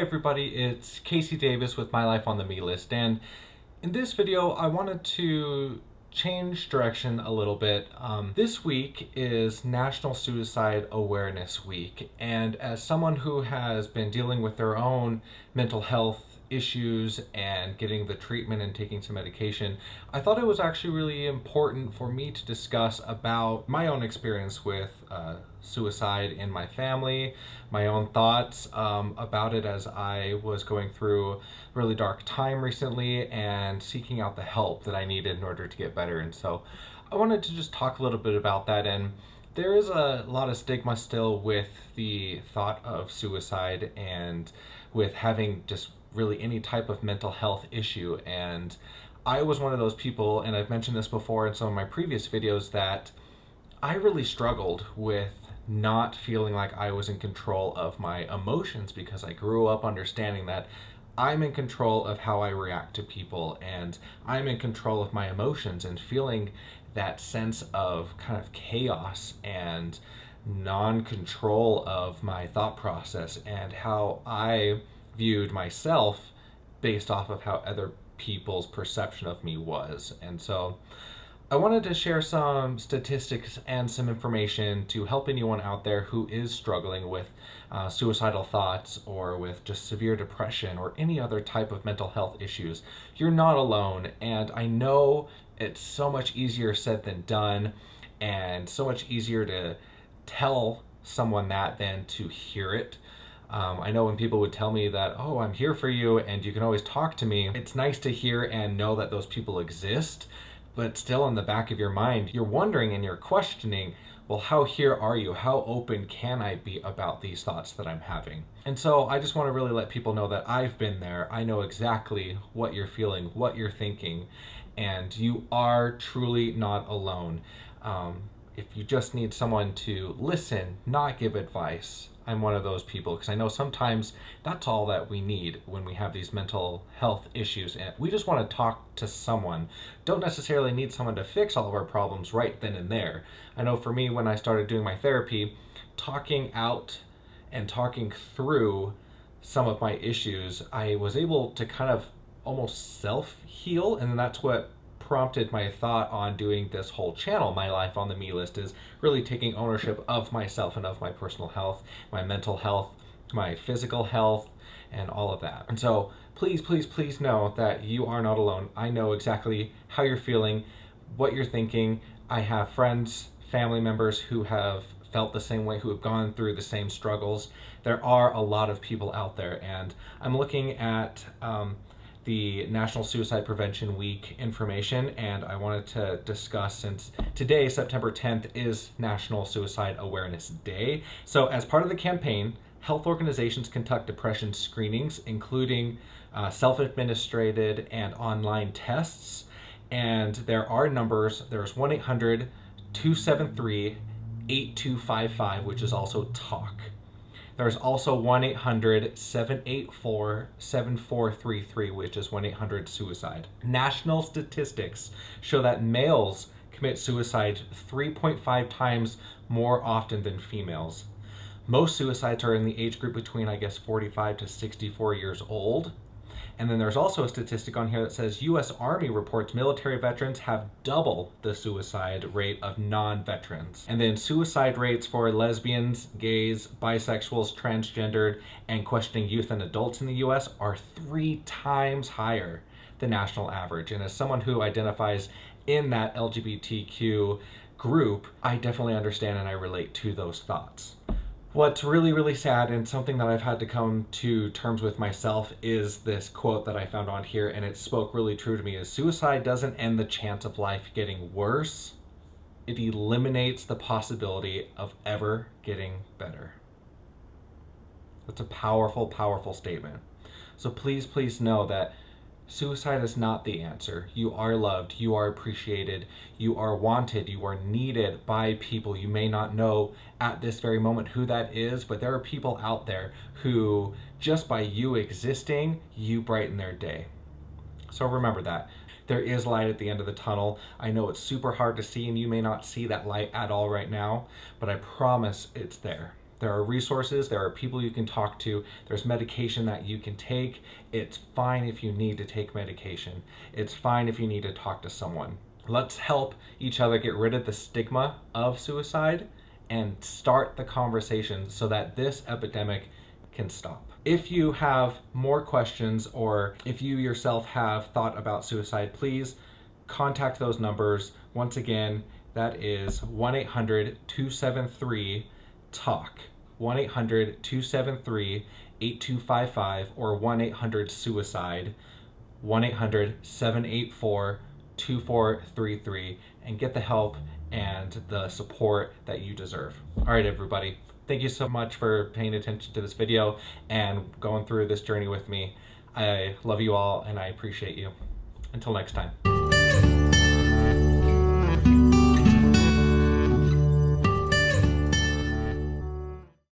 everybody, it's Casey Davis with My Life on the Me List, and in this video I wanted to change direction a little bit. This week is National Suicide Awareness Week, and as someone who has been dealing with their own mental health issues and getting the treatment and taking some medication, I thought it was actually really important for me to discuss about my own experience with suicide in my family, my own thoughts about it as I was going through a really dark time recently and seeking out the help that I needed in order to get better. And so I wanted to just talk a little bit about that. And there is a lot of stigma still with the thought of suicide and with having just really any type of mental health issue. And I was one of those people, and I've mentioned this before in some of my previous videos, that I really struggled with not feeling like I was in control of my emotions, because I grew up understanding that I'm in control of how I react to people and I'm in control of my emotions, and feeling that sense of kind of chaos and non-control of my thought process and how I viewed myself based off of how other people's perception of me was. And so I wanted to share some statistics and some information to help anyone out there who is struggling with suicidal thoughts or with just severe depression or any other type of mental health issues. You're not alone, and I know it's so much easier said than done, and so much easier to tell someone that than to hear it. I know when people would tell me that, oh, I'm here for you and you can always talk to me, it's nice to hear and know that those people exist, but still in the back of your mind, you're wondering and you're questioning, well, how here are you? How open can I be about these thoughts that I'm having? And so I just want to really let people know that I've been there. I know exactly what you're feeling, what you're thinking, and you are truly not alone. If you just need someone to listen, not give advice, I'm one of those people, because I know sometimes that's all that we need when we have these mental health issues, and we just want to talk to someone. Don't necessarily need someone to fix all of our problems right then and there. I know for me, when I started doing my therapy, talking out and talking through some of my issues, I was able to kind of almost self-heal, and that's what prompted my thought on doing this whole channel, My Life on the Me List, is really taking ownership of myself and of my personal health, my mental health, my physical health, and all of that. And so please, please, please know that you are not alone. I know exactly how you're feeling, what you're thinking. I have friends, family members who have felt the same way, who have gone through the same struggles. There are a lot of people out there, and I'm looking at the National Suicide Prevention Week information, and I wanted to discuss, since today, September 10th, is National Suicide Awareness Day. So as part of the campaign, health organizations conduct depression screenings, including self-administered and online tests. And there are numbers. There's 1-800-273-8255, which is also TALK. There's also 1-800-784-7433, which is 1-800-SUICIDE. National statistics show that males commit suicide 3.5 times more often than females. Most suicides are in the age group between, 45 to 64 years old. And then there's also a statistic on here that says U.S. Army reports military veterans have double the suicide rate of non-veterans. And then suicide rates for lesbians, gays, bisexuals, transgendered, and questioning youth and adults in the U.S. are 3 times higher than national average. And as someone who identifies in that LGBTQ group, I definitely understand and I relate to those thoughts. What's really, really sad, and something that I've had to come to terms with myself, is this quote that I found on here, and it spoke really true to me, is suicide doesn't end the chance of life getting worse. It eliminates the possibility of ever getting better. That's a powerful, powerful statement. So please, please know that suicide is not the answer. You are loved, you are appreciated, you are wanted, you are needed by people. You may not know at this very moment who that is, but there are people out there who, just by you existing, you brighten their day. So remember that. There is light at the end of the tunnel. I know it's super hard to see, and you may not see that light at all right now, but I promise it's there. There are resources, there are people you can talk to, there's medication that you can take. It's fine if you need to take medication. It's fine if you need to talk to someone. Let's help each other get rid of the stigma of suicide and start the conversation so that this epidemic can stop. If you have more questions or if you yourself have thought about suicide, please contact those numbers. Once again, that is 1-800-273-TALK, 1-800-273-8255, or 1-800-SUICIDE, 1-800-784-2433, and get the help and the support that you deserve. All right, everybody. Thank you so much for paying attention to this video and going through this journey with me. I love you all and I appreciate you. Until next time.